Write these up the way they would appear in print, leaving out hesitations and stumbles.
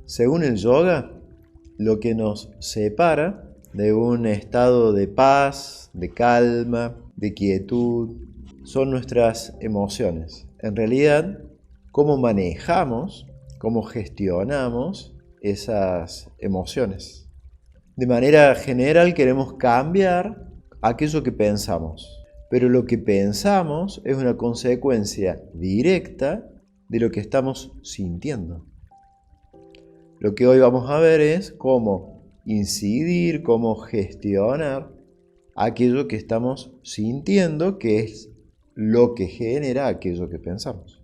Según el yoga, lo que nos separa de un estado de paz, de calma, de quietud, son nuestras emociones. En realidad, cómo manejamos, cómo gestionamos esas emociones. De manera general queremos cambiar aquello que pensamos, pero lo que pensamos es una consecuencia directa de lo que estamos sintiendo. Lo que hoy vamos a ver es cómo incidir, cómo gestionar aquello que estamos sintiendo, que es lo que genera aquello que pensamos.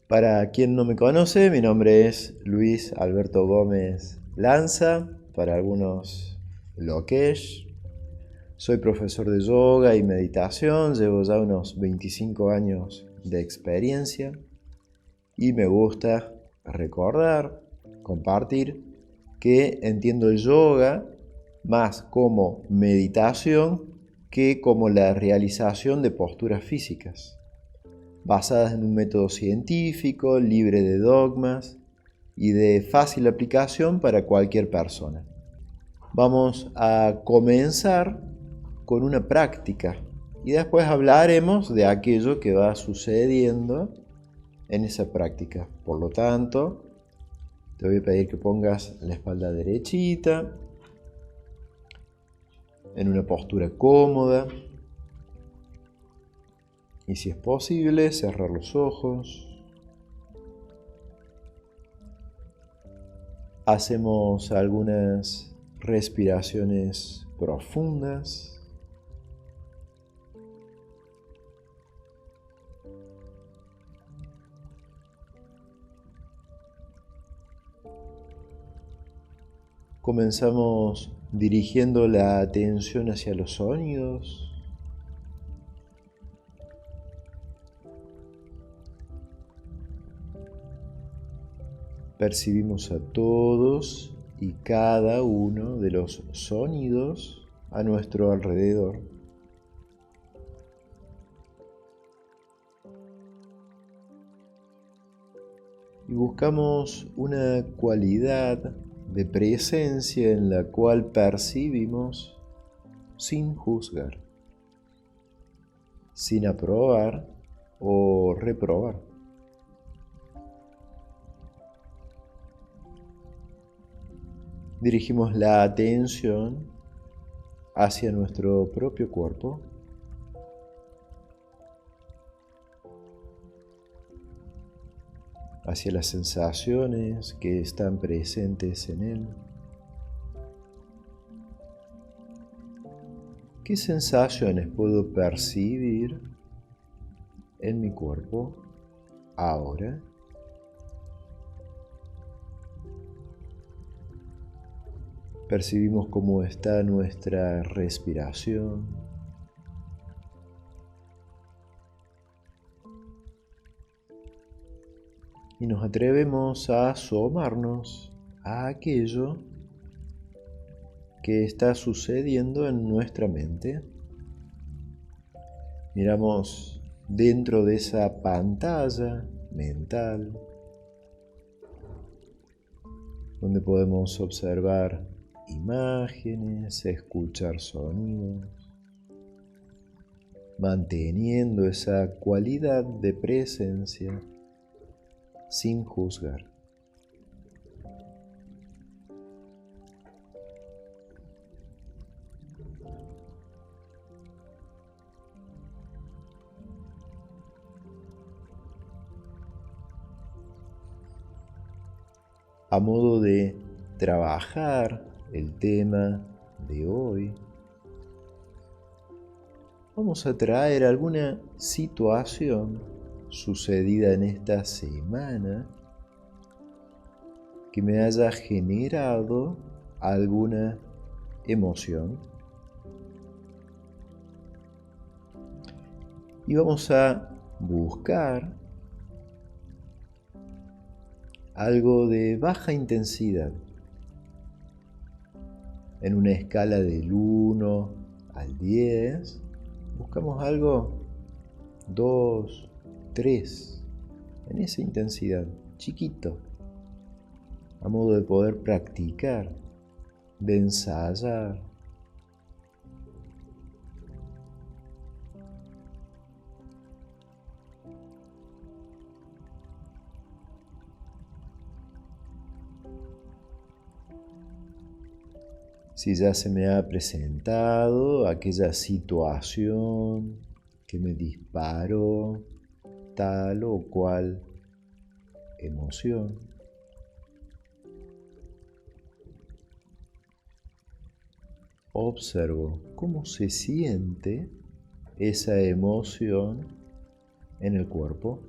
Para quien no me conoce, mi nombre es Luis Alberto Gómez Lanza, para algunos Lokesh. Soy profesor de yoga y meditación, llevo ya unos 25 años de experiencia y me gusta recordar, compartir, que entiendo el yoga más como meditación que como la realización de posturas físicas, basadas en un método científico, libre de dogmas y de fácil aplicación para cualquier persona. Vamos a comenzar con una práctica y después hablaremos de aquello que va sucediendo en esa práctica. Por lo tanto, te voy a pedir que pongas la espalda derechita, en una postura cómoda, y si es posible, cerrar los ojos. Hacemos algunas respiraciones profundas. Comenzamos dirigiendo la atención hacia los sonidos. Percibimos a todos y cada uno de los sonidos a nuestro alrededor. Y buscamos una cualidad de presencia en la cual percibimos sin juzgar, sin aprobar o reprobar. Dirigimos la atención hacia nuestro propio cuerpo. Hacia las sensaciones que están presentes en él. ¿Qué sensaciones puedo percibir en mi cuerpo ahora? Percibimos cómo está nuestra respiración. Y nos atrevemos a asomarnos a aquello que está sucediendo en nuestra mente. Miramos dentro de esa pantalla mental donde podemos observar imágenes, escuchar sonidos, manteniendo esa cualidad de presencia sin juzgar. A modo de trabajar el tema de hoy, vamos a traer alguna situación sucedida en esta semana que me haya generado alguna emoción. Y vamos a buscar algo de baja intensidad. En una escala del 1 al 10, buscamos algo 2, 3, en esa intensidad, chiquito. a modo de poder practicar, de ensayar. Si ya se me ha presentado aquella situación que me disparó tal o cual emoción, observo cómo se siente esa emoción en el cuerpo.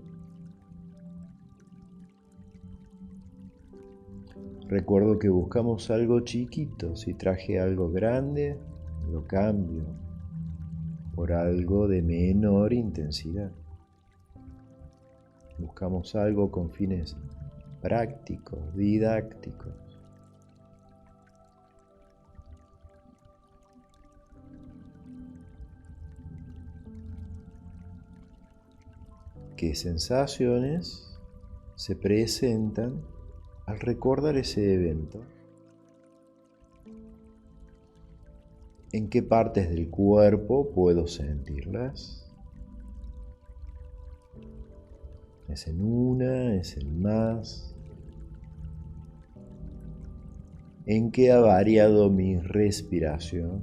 Recuerdo que buscamos algo chiquito. Si traje algo grande, lo cambio por algo de menor intensidad. Buscamos algo con fines prácticos, didácticos. ¿Qué sensaciones se presentan al recordar ese evento? ¿En qué partes del cuerpo puedo sentirlas? ¿Es en una? ¿Es en más? ¿En qué ha variado mi respiración?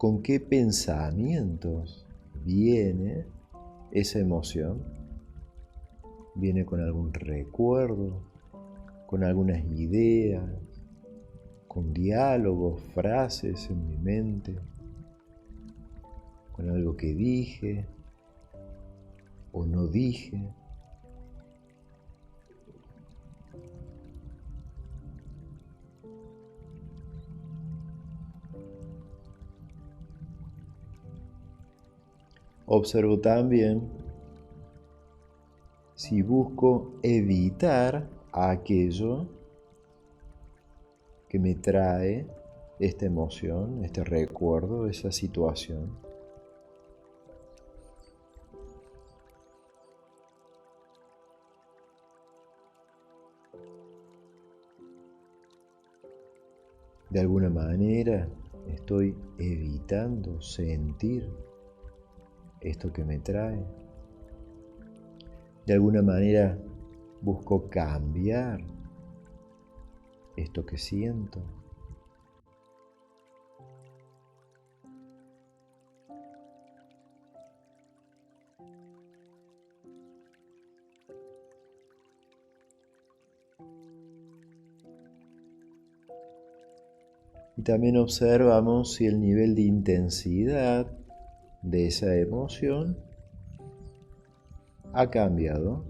¿Con qué pensamientos viene esa emoción? ¿Viene con algún recuerdo? ¿Con algunas ideas? ¿Con diálogos, frases en mi mente? ¿Con algo que dije o no dije? Observo también si busco evitar aquello que me trae esta emoción, este recuerdo, esa situación. De alguna manera estoy evitando sentir esto que me trae. De alguna manera busco cambiar esto que siento. Y también observamos si el nivel de intensidad de esa emoción ha cambiado.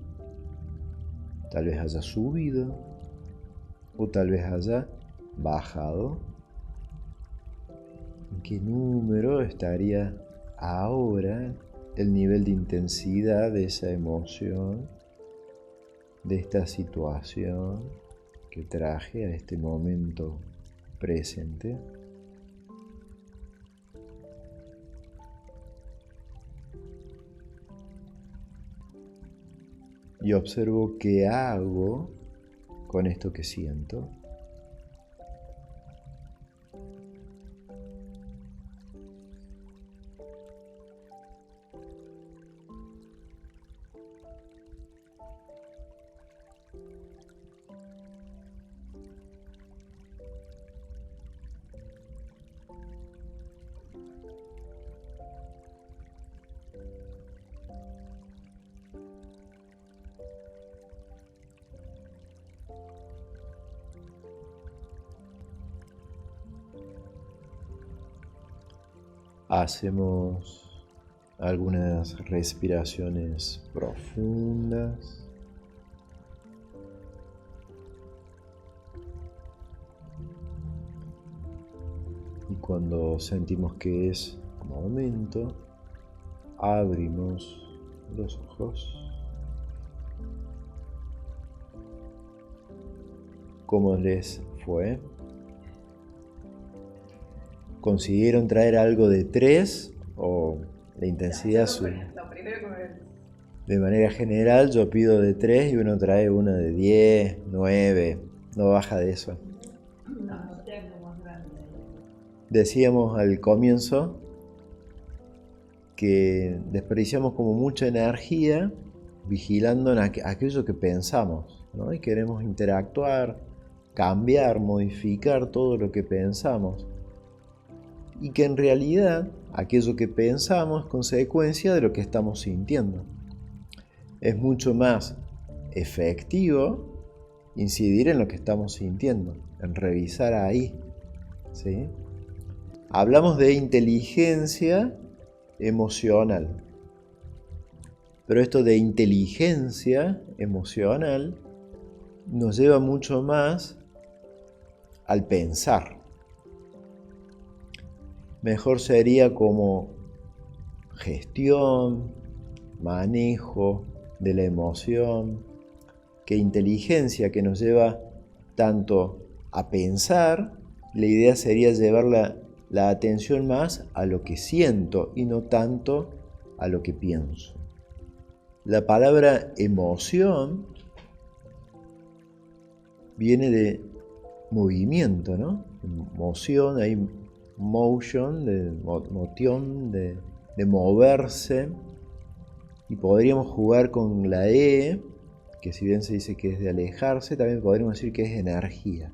Tal vez haya subido o tal vez haya bajado. ¿En qué número estaría ahora el nivel de intensidad de esa emoción, de esta situación que traje a este momento presente? Y observo qué hago con esto que siento. Hacemos algunas respiraciones profundas. Y cuando sentimos que es momento, abrimos los ojos. ¿Cómo les fue? ¿Consiguieron traer algo de 3 o la intensidad subió? Lo primero De manera general yo pido de 3 y uno trae uno de 10, 9, no baja de eso. Decíamos al comienzo que desperdiciamos como mucha energía vigilando en aquello que pensamos, ¿no? Y queremos interactuar, cambiar, modificar todo lo que pensamos. Y que en realidad aquello que pensamos es consecuencia de lo que estamos sintiendo. Es mucho más efectivo incidir en lo que estamos sintiendo, en revisar ahí, ¿sí? Hablamos de inteligencia emocional, pero esto de inteligencia emocional nos lleva mucho más al pensar. Mejor sería como gestión, manejo de la emoción, que inteligencia, que nos lleva tanto a pensar. La idea sería llevar la atención más a lo que siento y no tanto a lo que pienso. La palabra emoción viene de movimiento, ¿no? Emoción, hay motion, de moverse. Y podríamos jugar con la E, que si bien se dice que es de alejarse, también podríamos decir que es energía.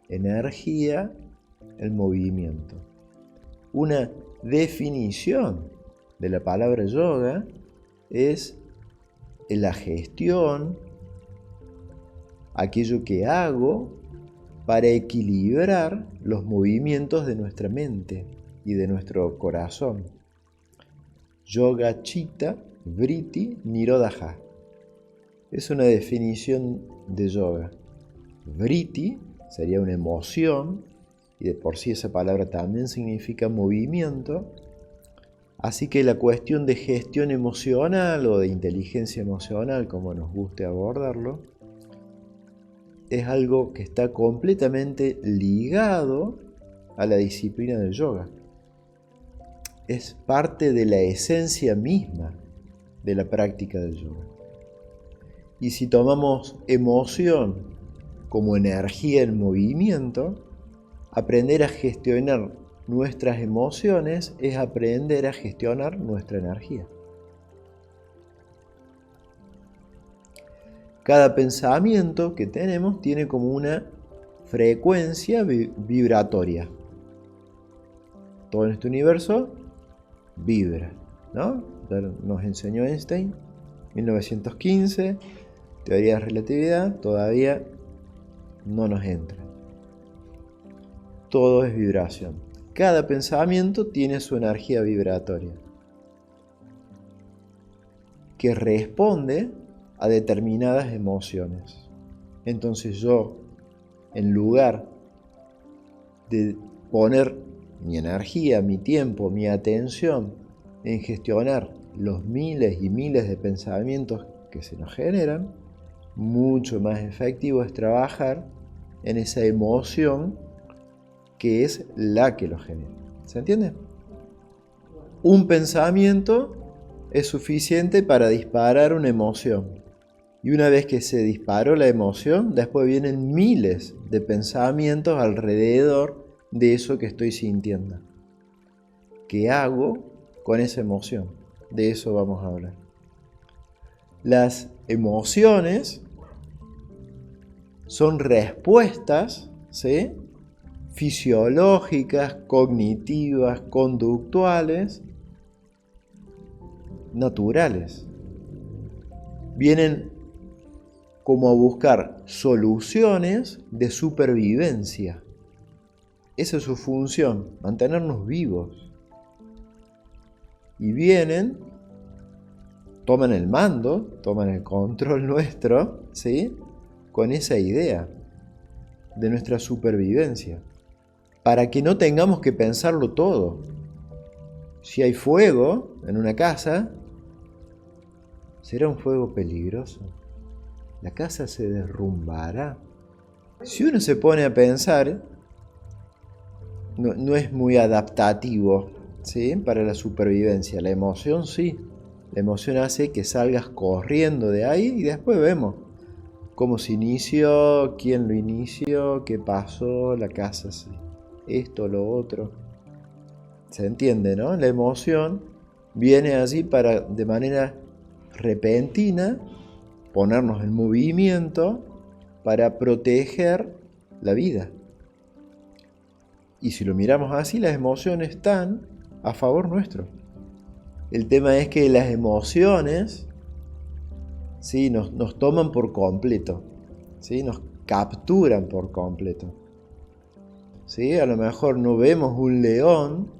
Energía, el movimiento. Una definición de la palabra yoga es la gestión, aquello que hago para equilibrar los movimientos de nuestra mente y de nuestro corazón. Yoga Chitta Vritti Nirodha. Es una definición de yoga. Vritti sería una emoción, y de por sí esa palabra también significa movimiento. Así que la cuestión de gestión emocional o de inteligencia emocional, como nos guste abordarlo, es algo que está completamente ligado a la disciplina del yoga. Es parte de la esencia misma de la práctica del yoga. Y si tomamos emoción como energía en movimiento, aprender a gestionar nuestras emociones es aprender a gestionar nuestra energía. Cada pensamiento que tenemos tiene como una frecuencia vibratoria. Todo en este universo vibra, ¿no? Nos enseñó Einstein, 1915, teoría de relatividad, todavía no nos entra. Todo es vibración. Cada pensamiento tiene su energía vibratoria, que responde a determinadas emociones. Entonces yo, en lugar de poner mi energía, mi tiempo, mi atención en gestionar los miles y miles de pensamientos que se nos generan, mucho más efectivo es trabajar en esa emoción que es la que lo genera. ¿Se entiende? Un pensamiento es suficiente para disparar una emoción. Y una vez que se disparó la emoción, después vienen miles de pensamientos alrededor de eso que estoy sintiendo. ¿Qué hago con esa emoción? De eso vamos a hablar. Las emociones son respuestas, ¿sí?, fisiológicas, cognitivas, conductuales, naturales. Vienen como a buscar soluciones de supervivencia. Esa es su función, mantenernos vivos. Y vienen, toman el mando, toman el control nuestro, ¿sí?, con esa idea de nuestra supervivencia, para que no tengamos que pensarlo todo. Si hay fuego en una casa, ¿será un fuego peligroso? La casa se derrumbará. Si uno se pone a pensar, no es muy adaptativo, ¿sí?, para la supervivencia. La emoción sí, La emoción hace que salgas corriendo de ahí y después vemos cómo se inició, quién lo inició, qué pasó, la casa, esto, lo otro. Se entiende, ¿no? La emoción viene allí para, de manera repentina, ponernos en movimiento para proteger la vida. Y si lo miramos así, las emociones están a favor nuestro. El tema es que las emociones, ¿sí?, nos toman por completo, ¿sí?, nos capturan por completo. ¿Sí? A lo mejor no vemos un león,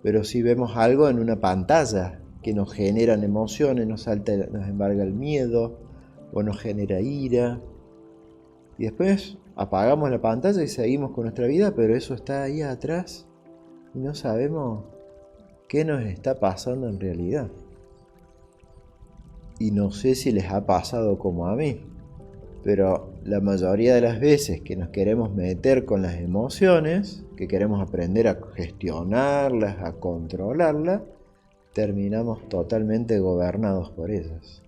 pero sí vemos algo en una pantalla que nos generan emociones, nos embarga el miedo o nos genera ira. Y después apagamos la pantalla y seguimos con nuestra vida, pero eso está ahí atrás y no sabemos qué nos está pasando en realidad. Y no sé si les ha pasado como a mí, pero la mayoría de las veces que nos queremos meter con las emociones, que queremos aprender a gestionarlas, a controlarlas, terminamos totalmente gobernados por ellas.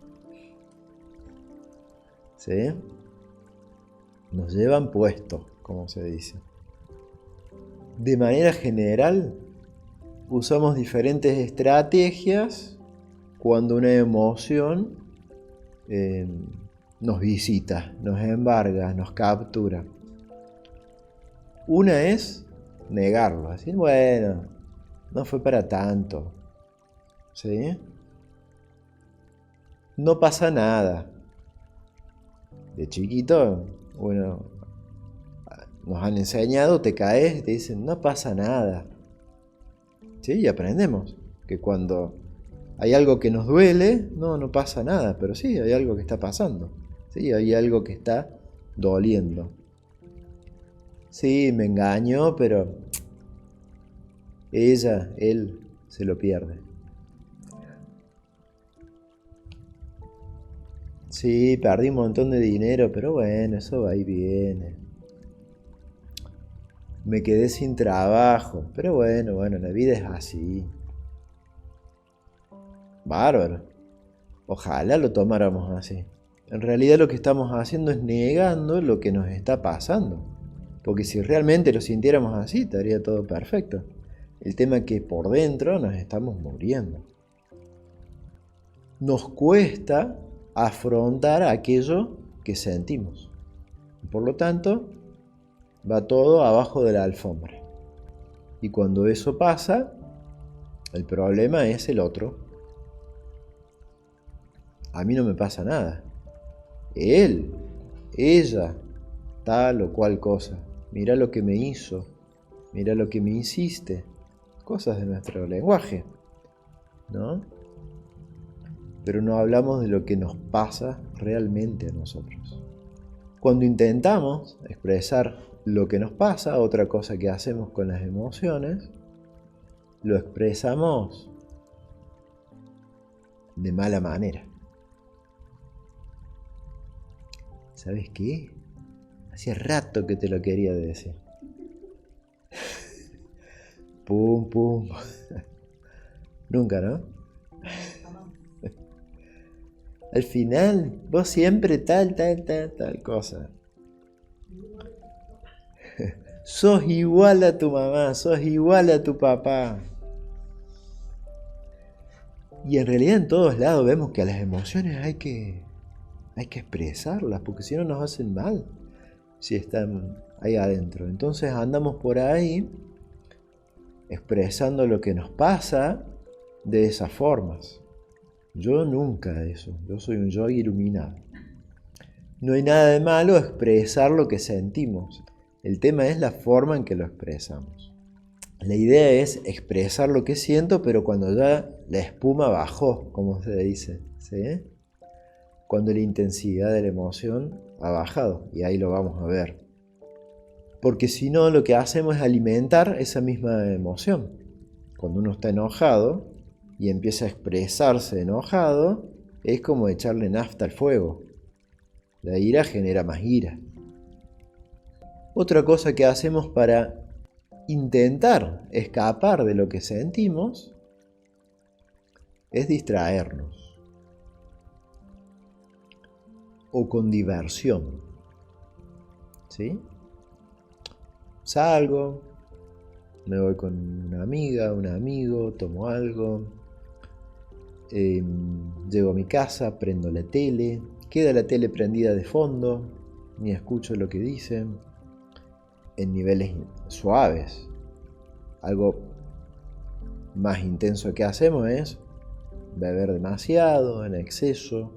¿Sí? Nos llevan puestos, como se dice. De manera general, usamos diferentes estrategias cuando una emoción nos visita, nos embarga, nos captura. Una es negarlo, decir, bueno, no fue para tanto, ¿sí? No pasa nada. De chiquito, bueno, nos han enseñado, te caes, te dicen, no pasa nada. ¿Sí? Y aprendemos que cuando hay algo que nos duele, no pasa nada, pero sí, hay algo que está pasando. Sí, hay algo que está doliendo. Sí, me engañó, pero él se lo pierde. Sí, perdí un montón de dinero, pero bueno, eso va y viene. Me quedé sin trabajo, pero bueno, la vida es así. Bárbaro. Ojalá lo tomáramos así. En realidad lo que estamos haciendo es negando lo que nos está pasando. Porque si realmente lo sintiéramos así, estaría todo perfecto. El tema es que por dentro nos estamos muriendo. Nos cuesta afrontar aquello que sentimos. Por lo tanto, va todo abajo de la alfombra. Y cuando eso pasa, el problema es el otro. A mí no me pasa nada. Él, ella, tal o cual cosa. Mira lo que me hizo, mira lo que me hiciste. Cosas de nuestro lenguaje, ¿no? Pero no hablamos de lo que nos pasa realmente a nosotros. Cuando intentamos expresar lo que nos pasa, otra cosa que hacemos con las emociones, lo expresamos de mala manera. ¿Sabes qué? Hacía rato que te lo quería decir. Pum, pum. Nunca, ¿no? Al final, vos siempre tal cosa. Sos igual a tu mamá, sos igual a tu papá. Y en realidad en todos lados vemos que a las emociones hay que expresarlas, porque si no nos hacen mal, si están ahí adentro. Entonces andamos por ahí expresando lo que nos pasa de esas formas. Yo nunca eso, yo soy un yogi iluminado. No hay nada de malo expresar lo que sentimos. El tema es la forma en que lo expresamos. La idea es expresar lo que siento, pero cuando ya la espuma bajó, como se dice, ¿sí? Cuando la intensidad de la emoción ha bajado, y ahí lo vamos a ver. Porque si no, lo que hacemos es alimentar esa misma emoción. Cuando uno está enojado y empieza a expresarse enojado, es como echarle nafta al fuego. La ira genera más ira. Otra cosa que hacemos para intentar escapar de lo que sentimos es distraernos o con diversión, ¿sí? Salgo, me voy con una amiga, un amigo, tomo algo, llego a mi casa, prendo la tele, queda la tele prendida de fondo, ni escucho lo que dicen, en niveles suaves. Algo más intenso que hacemos es beber demasiado, en exceso,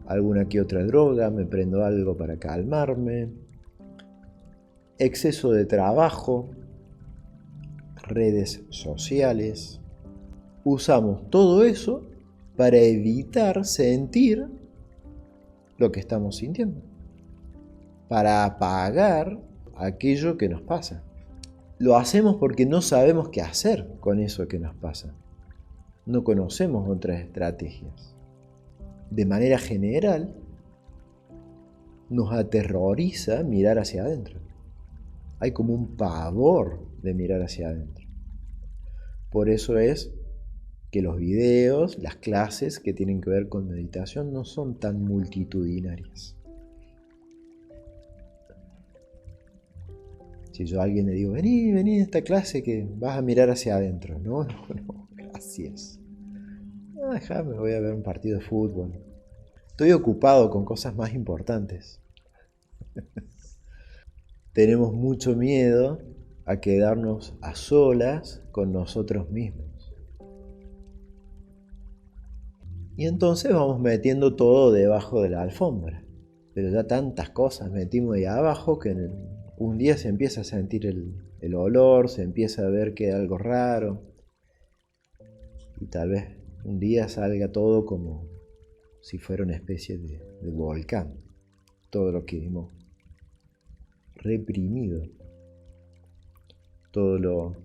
alguna que otra droga, me prendo algo para calmarme, exceso de trabajo, redes sociales. Usamos todo eso para evitar sentir lo que estamos sintiendo, para apagar aquello que nos pasa. Lo hacemos porque no sabemos qué hacer con eso que nos pasa. No conocemos otras estrategias. De manera general, nos aterroriza mirar hacia adentro. Hay como un pavor de mirar hacia adentro. Por eso es que los videos, las clases que tienen que ver con meditación no son tan multitudinarias. Si yo a alguien le digo, vení a esta clase que vas a mirar hacia adentro. No, gracias. Déjame, voy a ver un partido de fútbol. Estoy ocupado con cosas más importantes. Tenemos mucho miedo a quedarnos a solas con nosotros mismos. Y entonces vamos metiendo todo debajo de la alfombra. Pero ya tantas cosas metimos ahí abajo que un día se empieza a sentir el olor, se empieza a ver que hay algo raro. Y tal vez un día salga todo como si fuera una especie de volcán. Todo lo que hemos reprimido. Todo lo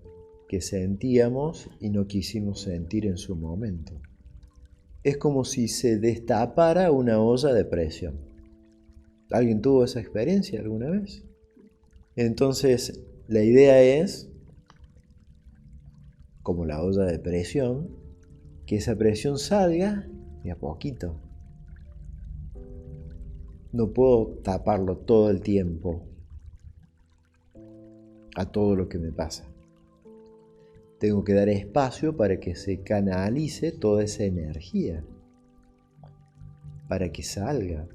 que sentíamos y no quisimos sentir en su momento. Es como si se destapara una olla de presión. ¿Alguien tuvo esa experiencia alguna vez? Entonces, la idea es, como la olla de presión, que esa presión salga de a poquito. No puedo taparlo todo el tiempo a todo lo que me pasa. Tengo que dar espacio para que se canalice toda esa energía, para que salga.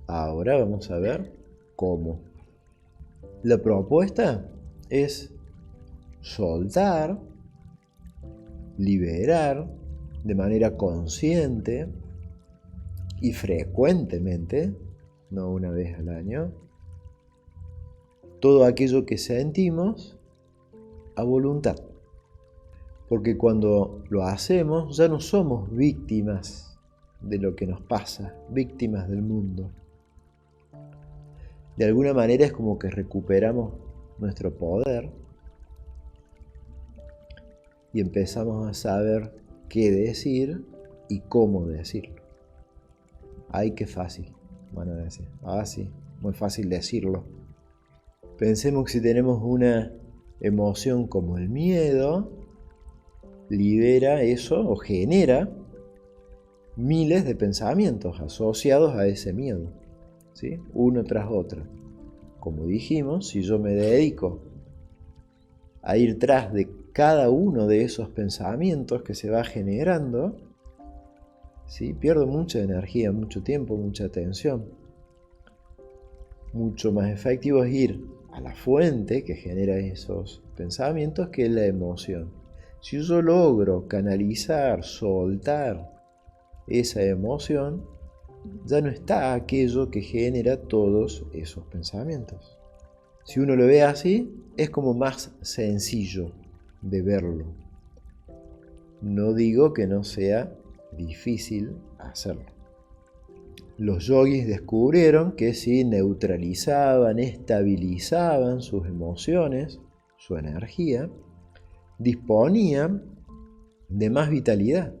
Ahora vamos a ver cómo. La propuesta es soltar, liberar de manera consciente y frecuentemente, no una vez al año, todo aquello que sentimos a voluntad. Porque cuando lo hacemos ya no somos víctimas de lo que nos pasa, víctimas del mundo. De alguna manera es como que recuperamos nuestro poder y empezamos a saber qué decir y cómo decirlo. ¡Ay, qué fácil! Van a decir. Ah, sí, muy fácil decirlo. Pensemos que si tenemos una emoción como el miedo, libera eso o genera miles de pensamientos asociados a ese miedo, ¿sí? Uno tras otro. Como dijimos, si yo me dedico a ir tras de cada uno de esos pensamientos que se va generando, ¿sí? Pierdo mucha energía, mucho tiempo, mucha atención. Mucho más efectivo es ir a la fuente que genera esos pensamientos, que es la emoción. Si yo logro canalizar, soltar esa emoción, ya no está aquello que genera todos esos pensamientos. Si uno lo ve así, es como más sencillo de verlo. No digo que no sea difícil hacerlo. Los yogis descubrieron que si neutralizaban, estabilizaban sus emociones, su energía, disponían de más vitalidad,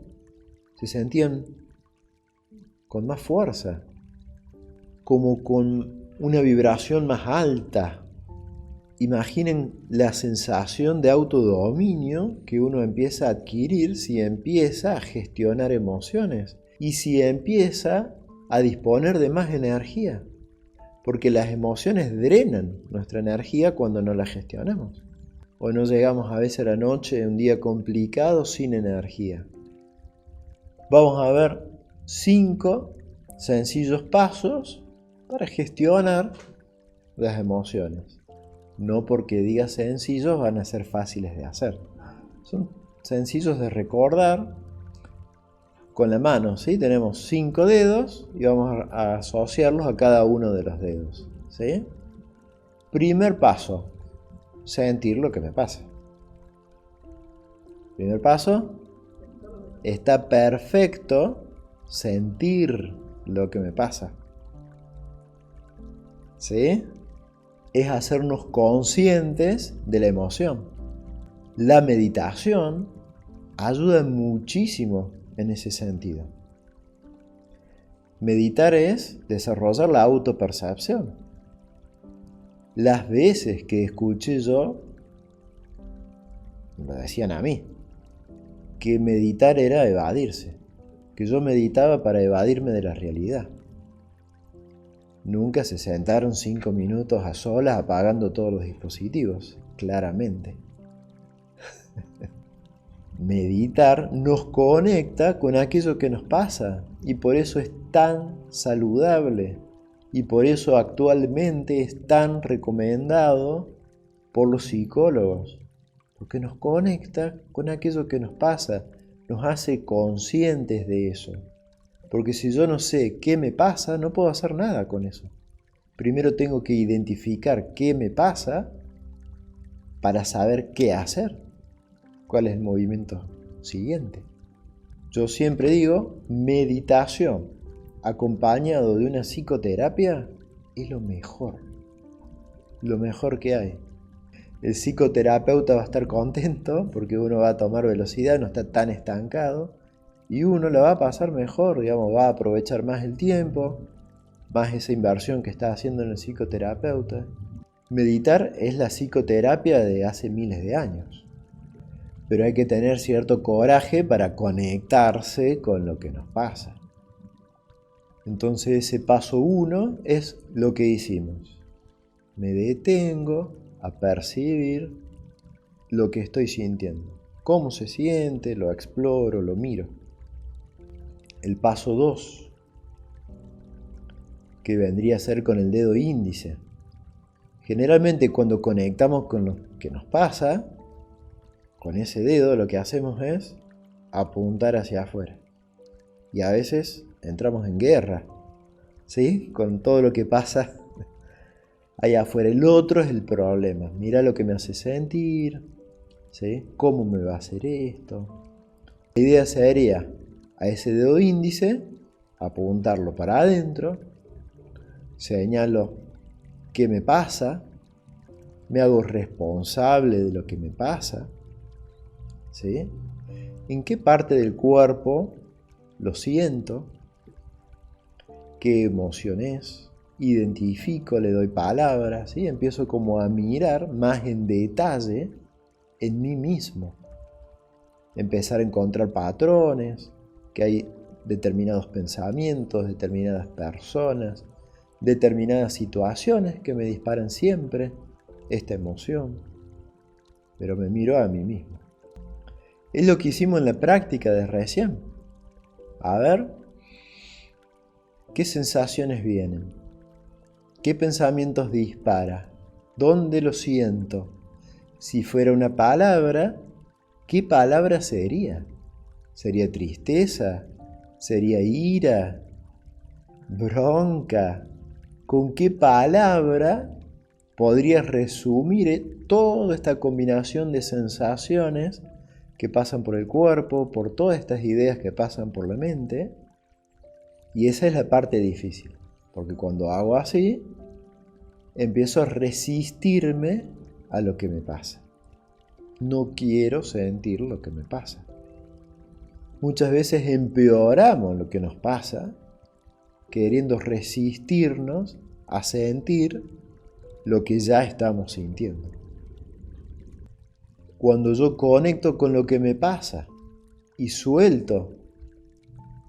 se sentían con más fuerza, como con una vibración más alta imaginen la sensación de autodominio que uno empieza a adquirir si empieza a gestionar emociones y si empieza a disponer de más energía, porque las emociones drenan nuestra energía cuando no las gestionamos. O no llegamos a veces a la noche de un día complicado sin energía. Vamos a ver 5 sencillos pasos para gestionar las emociones. No porque diga sencillos van a ser fáciles de hacer. Son sencillos de recordar con la mano, ¿sí? Tenemos 5 dedos y vamos a asociarlos a cada uno de los dedos, ¿sí? Primer paso, sentir lo que me pasa. Primer paso, está perfecto sentir lo que me pasa, ¿sí? Es hacernos conscientes de la emoción. La meditación ayuda muchísimo en ese sentido. Meditar es desarrollar la autopercepción. Las veces que escuché yo, me decían a mí, que meditar era evadirse, que yo meditaba para evadirme de la realidad. Nunca se sentaron 5 minutos a solas apagando todos los dispositivos, claramente. Meditar nos conecta con aquello que nos pasa y por eso es tan saludable y por eso actualmente es tan recomendado por los psicólogos, porque nos conecta con aquello que nos pasa, nos hace conscientes de eso. Porque si yo no sé qué me pasa, no puedo hacer nada con eso. Primero tengo que identificar qué me pasa para saber qué hacer. ¿Cuál es el movimiento siguiente? Yo siempre digo, meditación acompañado de una psicoterapia es lo mejor que hay. El psicoterapeuta va a estar contento porque uno va a tomar velocidad, no está tan estancado. Y uno la va a pasar mejor, digamos, va a aprovechar más el tiempo, más esa inversión que está haciendo en el psicoterapeuta. Meditar es la psicoterapia de hace miles de años, pero hay que tener cierto coraje para conectarse con lo que nos pasa. Entonces ese paso 1 es lo que hicimos. Me detengo a percibir lo que estoy sintiendo. Cómo se siente, lo exploro, lo miro. El paso 2, que vendría a ser con el dedo índice. Generalmente cuando conectamos con lo que nos pasa, con ese dedo lo que hacemos es apuntar hacia afuera. Y a veces entramos en guerra, ¿sí? Con todo lo que pasa allá afuera. El otro es el problema. Mira lo que me hace sentir, ¿sí? ¿Cómo me va a hacer esto? La idea sería a ese dedo índice, apuntarlo para adentro, señalo qué me pasa, me hago responsable de lo que me pasa, ¿sí? ¿En qué parte del cuerpo lo siento? ¿Qué emoción es? Identifico, le doy palabras, ¿sí? Empiezo como a mirar más en detalle en mí mismo. Empezar a encontrar patrones, que hay determinados pensamientos, determinadas personas, determinadas situaciones que me disparan siempre esta emoción, pero me miro a mí mismo. Es lo que hicimos en la práctica de recién. A ver, ¿qué sensaciones vienen? ¿Qué pensamientos dispara? ¿Dónde lo siento? Si fuera una palabra, ¿qué palabra sería? ¿Sería tristeza? ¿Sería ira? ¿Bronca? ¿Con qué palabra podrías resumir toda esta combinación de sensaciones que pasan por el cuerpo, por todas estas ideas que pasan por la mente? Y esa es la parte difícil, porque cuando hago así, empiezo a resistirme a lo que me pasa. No quiero sentir lo que me pasa. Muchas veces empeoramos lo que nos pasa, queriendo resistirnos a sentir lo que ya estamos sintiendo. Cuando yo conecto con lo que me pasa y suelto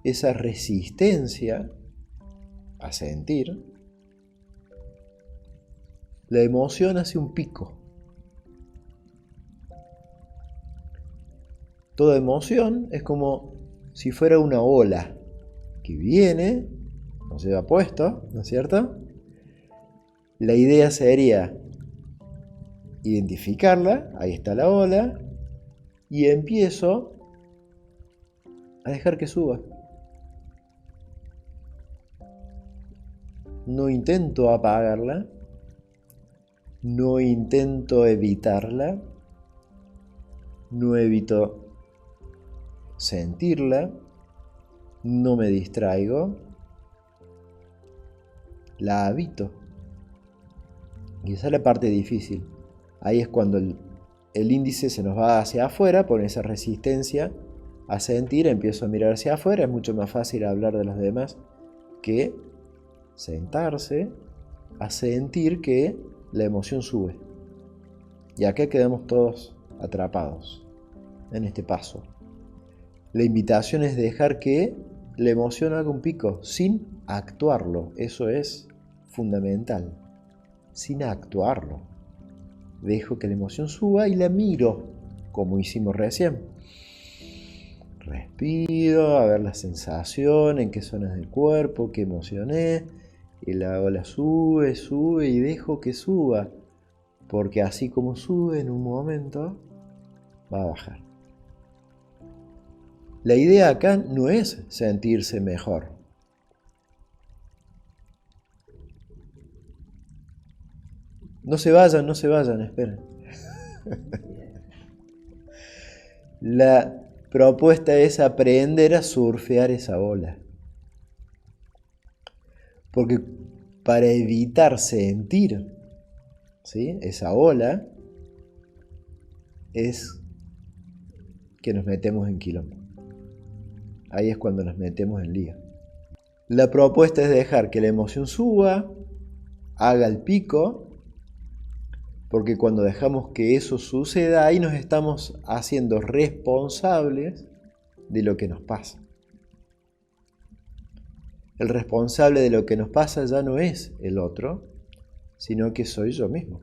esa resistencia a sentir, la emoción hace un pico. Toda emoción es como si fuera una ola que viene, nos lleva puesto, ¿no es cierto? La idea sería identificarla, ahí está la ola, y empiezo a dejar que suba. No intento apagarla, no intento evitarla, no evito sentirla, no me distraigo, la habito. Y esa es la parte difícil. Ahí es cuando el índice se nos va hacia afuera, por esa resistencia a sentir, empiezo a mirar hacia afuera, es mucho más fácil hablar de los demás que sentarse a sentir que la emoción sube. Y acá quedamos todos atrapados en este paso. La invitación es dejar que la emoción haga un pico sin actuarlo. Eso es fundamental. Sin actuarlo. Dejo que la emoción suba y la miro, como hicimos recién. Respiro, a ver la sensación, en qué zonas del cuerpo, qué emocioné. Y la ola sube, sube y dejo que suba. Porque así como sube en un momento, va a bajar. La idea acá no es sentirse mejor. No se vayan, esperen. La propuesta es aprender a surfear esa ola. Porque para evitar sentir, ¿sí?, esa ola, es que nos metemos en quilombo. Ahí es cuando nos metemos en lío. La propuesta es dejar que la emoción suba, haga el pico, porque cuando dejamos que eso suceda, ahí nos estamos haciendo responsables de lo que nos pasa. El responsable de lo que nos pasa ya no es el otro, sino que soy yo mismo.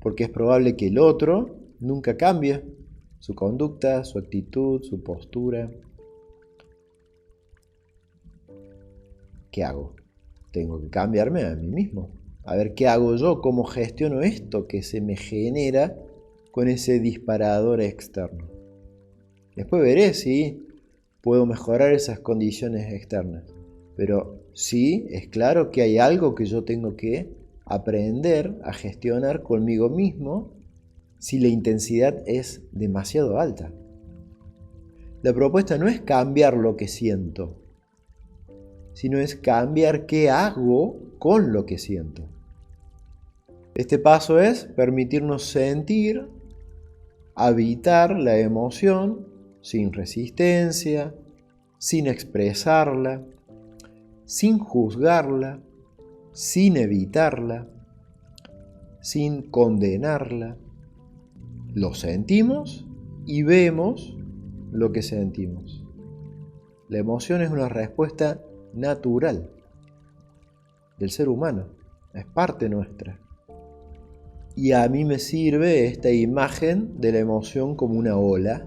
Porque es probable que el otro nunca cambie su conducta, su actitud, su postura. ¿Qué hago? Tengo que cambiarme a mí mismo. A ver qué hago yo, cómo gestiono esto que se me genera con ese disparador externo. Después veré si puedo mejorar esas condiciones externas. Pero sí, es claro que hay algo que yo tengo que aprender a gestionar conmigo mismo si la intensidad es demasiado alta. La propuesta no es cambiar lo que siento, sino es cambiar qué hago con lo que siento. Este paso es permitirnos sentir, habitar la emoción sin resistencia, sin expresarla, sin juzgarla, sin evitarla, sin condenarla. Lo sentimos y vemos lo que sentimos. La emoción es una respuesta natural del ser humano, es parte nuestra. Y a mí me sirve esta imagen de la emoción como una ola,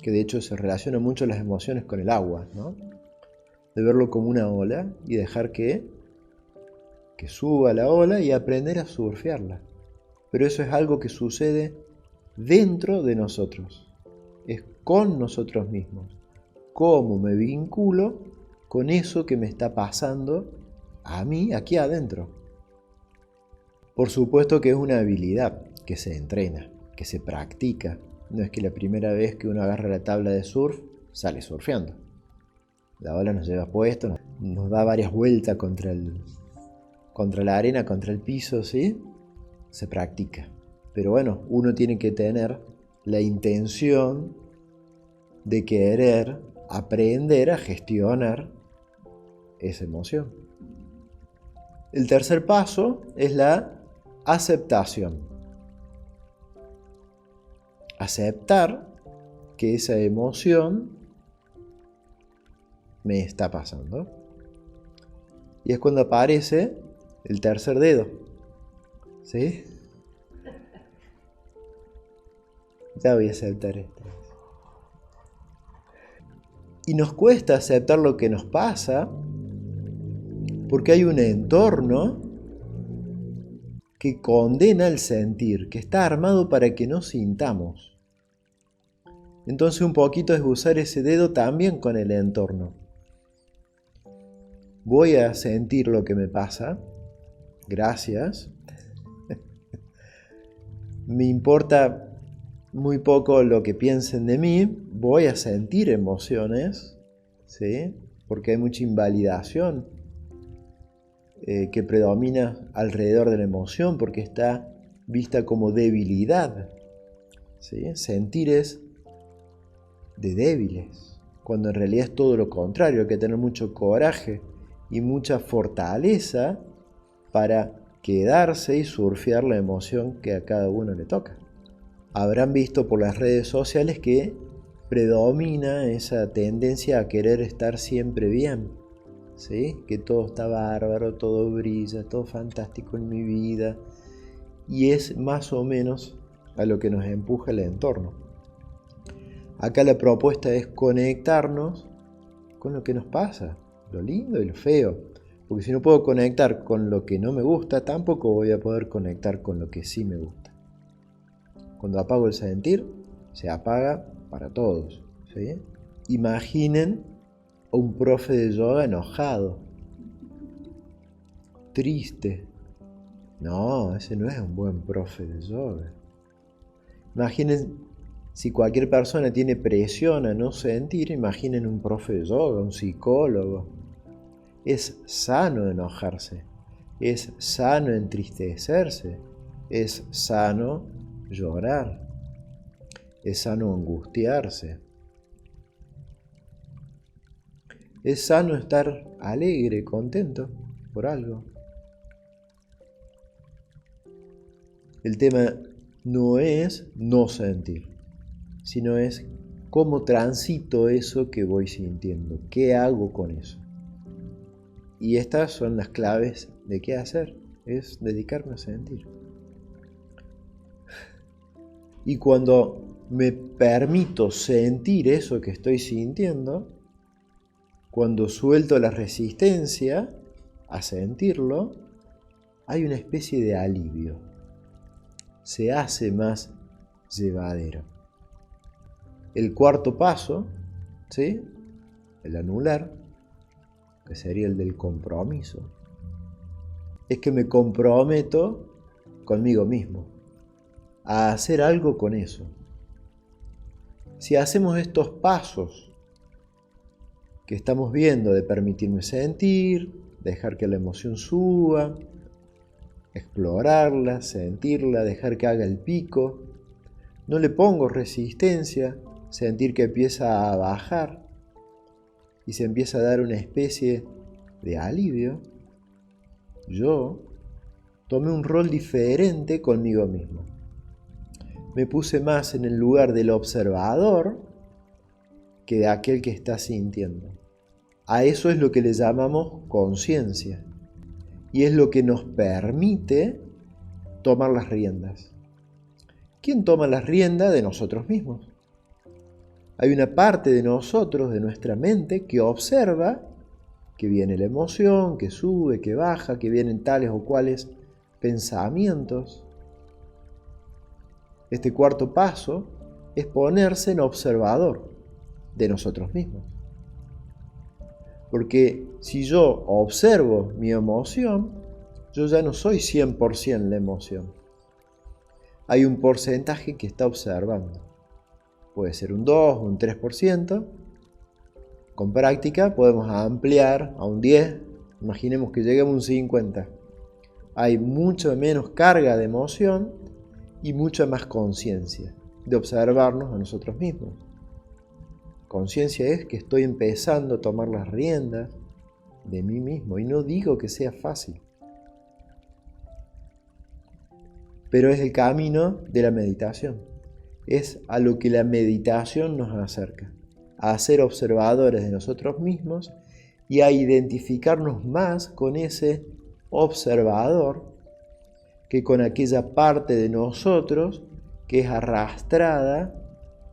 que de hecho se relaciona mucho las emociones con el agua, ¿no? De verlo como una ola y dejar que suba la ola y aprender a surfearla. Pero eso es algo que sucede dentro de nosotros, es con nosotros mismos. ¿Cómo me vinculo con eso que me está pasando a mí aquí adentro? Por supuesto que es una habilidad que se entrena, que se practica. No es que la primera vez que uno agarra la tabla de surf, sale surfeando. La ola nos lleva puesto, nos da varias vueltas contra la arena, contra el piso, ¿sí? Se practica. Pero bueno, uno tiene que tener la intención de querer aprender a gestionar esa emoción. El tercer paso es la aceptación. Aceptar que esa emoción me está pasando. Y es cuando aparece el tercer dedo. ¿Sí? Ya voy a aceptar esto. Y nos cuesta aceptar lo que nos pasa porque hay un entorno que condena el sentir, que está armado para que no sintamos. Entonces un poquito es usar ese dedo también con el entorno. Voy a sentir lo que me pasa. Gracias. Me importa muy poco lo que piensen de mí. Voy a sentir emociones, ¿sí? Porque hay mucha invalidación que predomina alrededor de la emoción, porque está vista como debilidad, ¿sí? Sentir es de débiles, cuando en realidad es todo lo contrario. Hay que tener mucho coraje y mucha fortaleza para quedarse y surfear la emoción que a cada uno le toca. Habrán visto por las redes sociales que predomina esa tendencia a querer estar siempre bien, ¿sí? Que todo está bárbaro, todo brilla, todo fantástico en mi vida. Y es más o menos a lo que nos empuja el entorno. Acá la propuesta es conectarnos con lo que nos pasa, lo lindo y lo feo. Porque si no puedo conectar con lo que no me gusta, tampoco voy a poder conectar con lo que sí me gusta. Cuando apago el sentir, se apaga para todos, ¿sí? Imaginen a un profe de yoga enojado, triste. No, ese no es un buen profe de yoga. Imaginen si cualquier persona tiene presión a no sentir, imaginen un profe de yoga, un psicólogo. Es sano enojarse, es sano entristecerse, es sano llorar, es sano angustiarse, es sano estar alegre, contento por algo. El tema no es no sentir, sino es cómo transito eso que voy sintiendo, qué hago con eso. Y estas son las claves de qué hacer, es dedicarme a sentir. Y cuando me permito sentir eso que estoy sintiendo, cuando suelto la resistencia a sentirlo, hay una especie de alivio. Se hace más llevadero. El cuarto paso, ¿sí? El anular, que sería el del compromiso, es que me comprometo conmigo mismo a hacer algo con eso. Si hacemos estos pasos que estamos viendo de permitirme sentir, dejar que la emoción suba, explorarla, sentirla, dejar que haga el pico, no le pongo resistencia, sentir que empieza a bajar y se empieza a dar una especie de alivio, yo tomé un rol diferente conmigo mismo. Me puse más en el lugar del observador que de aquel que está sintiendo. A eso es lo que le llamamos conciencia. Y es lo que nos permite tomar las riendas. ¿Quién toma las riendas? De nosotros mismos. Hay una parte de nosotros, de nuestra mente, que observa que viene la emoción, que sube, que baja, que vienen tales o cuales pensamientos. Este cuarto paso es ponerse en observador de nosotros mismos. Porque si yo observo mi emoción, yo ya no soy 100% la emoción. Hay un porcentaje que está observando. Puede ser un 2, un 3%. Con práctica podemos ampliar a un 10. Imaginemos que lleguemos a un 50. Hay mucho menos carga de emoción y mucha más conciencia de observarnos a nosotros mismos. Conciencia es que estoy empezando a tomar las riendas de mí mismo, y no digo que sea fácil. pero es el camino de la meditación. Es a lo que la meditación nos acerca, a ser observadores de nosotros mismos y a identificarnos más con ese observador que con aquella parte de nosotros que es arrastrada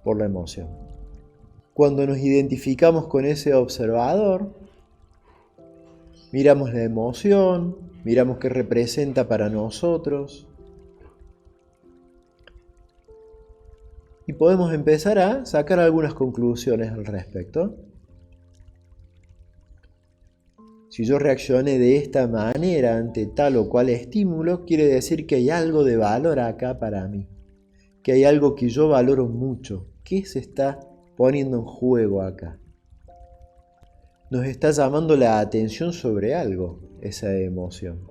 por la emoción. Cuando nos identificamos con ese observador, miramos la emoción, miramos qué representa para nosotros y podemos empezar a sacar algunas conclusiones al respecto. Si yo reaccioné de esta manera ante tal o cual estímulo, quiere decir que hay algo de valor acá para mí, que hay algo que yo valoro mucho. ¿Qué se está poniendo en juego acá? Nos está llamando la atención sobre algo, esa emoción.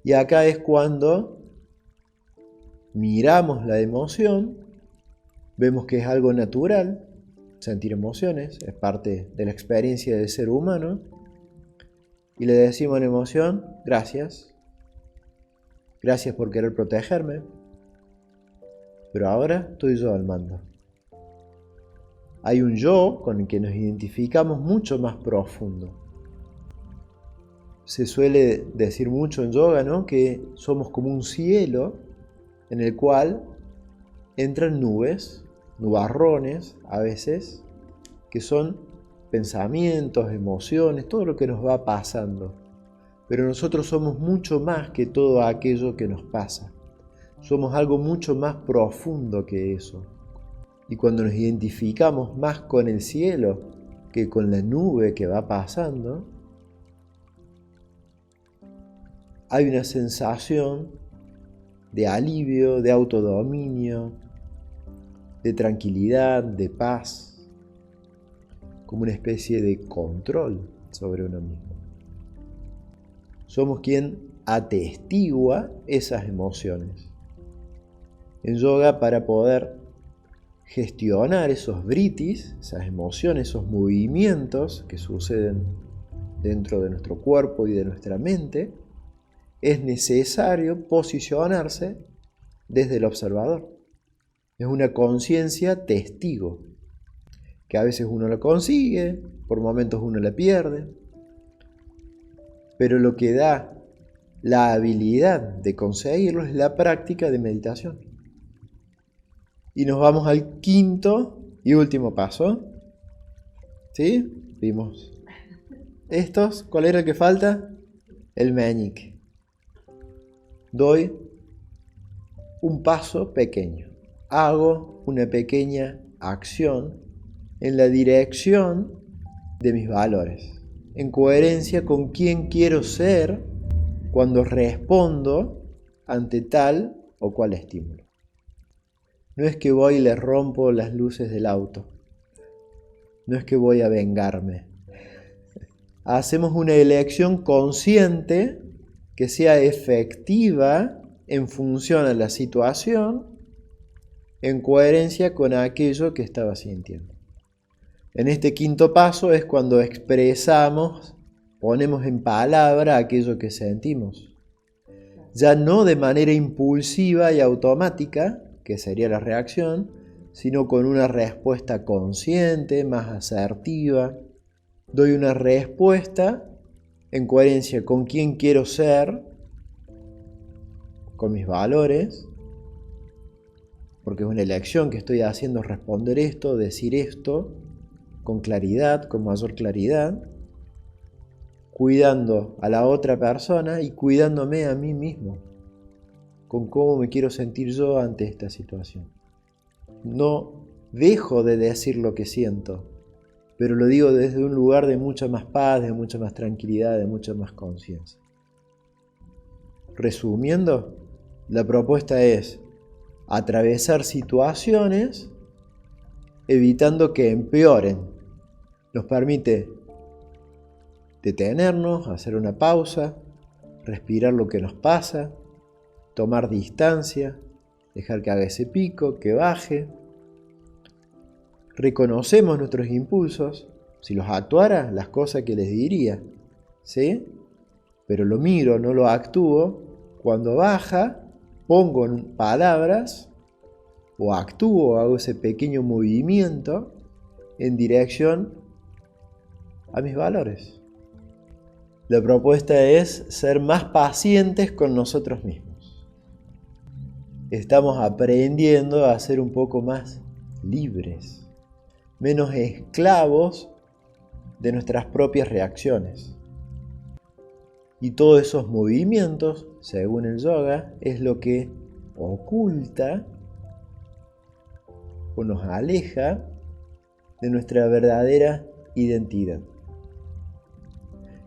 Y acá es cuando miramos la emoción, vemos que es algo natural, sentir emociones, es parte de la experiencia del ser humano, y le decimos a la emoción, gracias por querer protegerme, pero ahora estoy yo al mando. Hay un yo con el que nos identificamos mucho más profundo. Se suele decir mucho en yoga, ¿no?, que somos como un cielo en el cual entran nubes, nubarrones a veces, que son pensamientos, emociones, todo lo que nos va pasando. Pero nosotros somos mucho más que todo aquello que nos pasa. Somos algo mucho más profundo que eso. Y cuando nos identificamos más con el cielo que con la nube que va pasando, hay una sensación de alivio, de autodominio, de tranquilidad, de paz, como una especie de control sobre uno mismo. Somos quien atestigua esas emociones. En yoga, para poder gestionar esos vrittis, esas emociones, esos movimientos que suceden dentro de nuestro cuerpo y de nuestra mente, es necesario posicionarse desde el observador. Es una conciencia testigo, que a veces uno la consigue, por momentos uno la pierde, pero lo que da la habilidad de conseguirlo es la práctica de meditación. Y nos vamos al quinto y último paso. ¿Sí? Vimos estos. ¿Cuál era el que falta? El meñique. Doy un paso pequeño. Hago una pequeña acción en la dirección de mis valores, en coherencia con quién quiero ser cuando respondo ante tal o cual estímulo. No es que voy y le rompo las luces del auto, no es que voy a vengarme. Hacemos una elección consciente que sea efectiva en función a la situación, en coherencia con aquello que estaba sintiendo. En este quinto paso es cuando expresamos, ponemos en palabra aquello que sentimos. Ya no de manera impulsiva y automática, que sería la reacción, sino con una respuesta consciente, más asertiva. Doy una respuesta en coherencia con quién quiero ser, con mis valores, porque es una elección que estoy haciendo, responder esto, decir esto, con claridad, con mayor claridad, cuidando a la otra persona y cuidándome a mí mismo, con cómo me quiero sentir yo ante esta situación. No dejo de decir lo que siento, pero lo digo desde un lugar de mucha más paz, de mucha más tranquilidad, de mucha más conciencia. Resumiendo, la propuesta es atravesar situaciones evitando que empeoren. Nos permite detenernos, hacer una pausa, respirar lo que nos pasa, tomar distancia, dejar que haga ese pico, que baje. Reconocemos nuestros impulsos, si los actuara, las cosas que les diría, ¿sí? Pero lo miro, no lo actúo. Cuando baja, pongo en palabras o actúo, hago ese pequeño movimiento en dirección a mis valores. La propuesta es ser más pacientes con nosotros mismos. Estamos aprendiendo a ser un poco más libres, menos esclavos de nuestras propias reacciones. Y todos esos movimientos, según el yoga, es lo que oculta o nos aleja de nuestra verdadera identidad.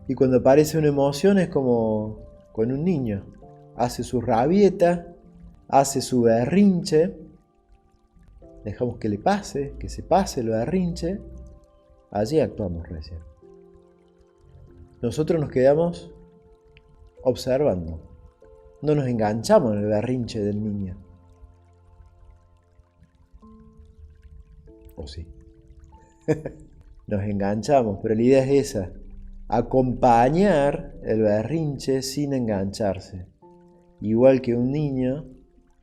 Y cuando aparece una emoción es como con un niño. Hace su rabieta, hace su berrinche, dejamos que le pase, que se pase el berrinche, allí actuamos recién. Nosotros nos quedamos observando, no nos enganchamos en el berrinche del niño. ¿O sí? Nos enganchamos, pero la idea es esa, acompañar el berrinche sin engancharse. Igual que un niño,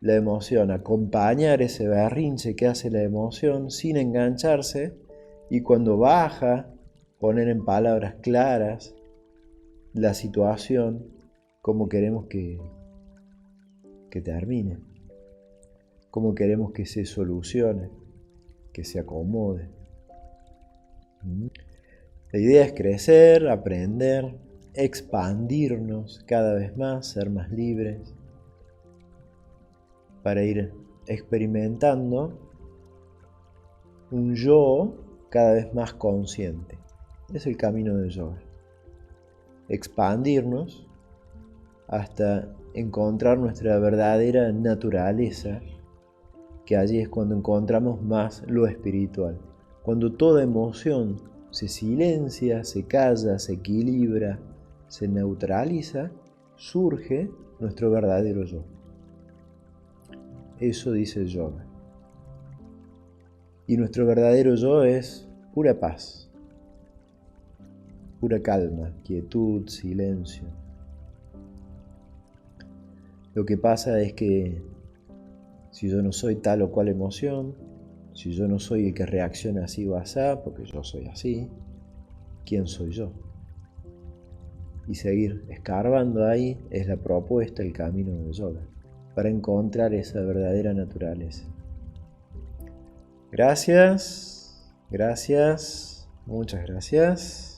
la emoción, acompañar ese berrinche que hace la emoción sin engancharse, y cuando baja, poner en palabras claras la situación, cómo queremos que termine, cómo queremos que se solucione, que se acomode. La idea es crecer, aprender, expandirnos cada vez más, ser más libres, para ir experimentando un yo cada vez más consciente. Es el camino del yoga. Expandirnos hasta encontrar nuestra verdadera naturaleza, que allí es cuando encontramos más lo espiritual. Cuando toda emoción se silencia, se calla, se equilibra, se neutraliza, surge nuestro verdadero yo. Eso dice el yoga. Y nuestro verdadero yo es pura paz, pura calma, quietud, silencio. Lo que pasa es que si yo no soy tal o cual emoción, si yo no soy el que reacciona así o asá, porque yo soy así, ¿quién soy yo? Y seguir escarbando ahí es la propuesta, el camino del yoga, para encontrar esa verdadera naturaleza. Gracias, muchas gracias.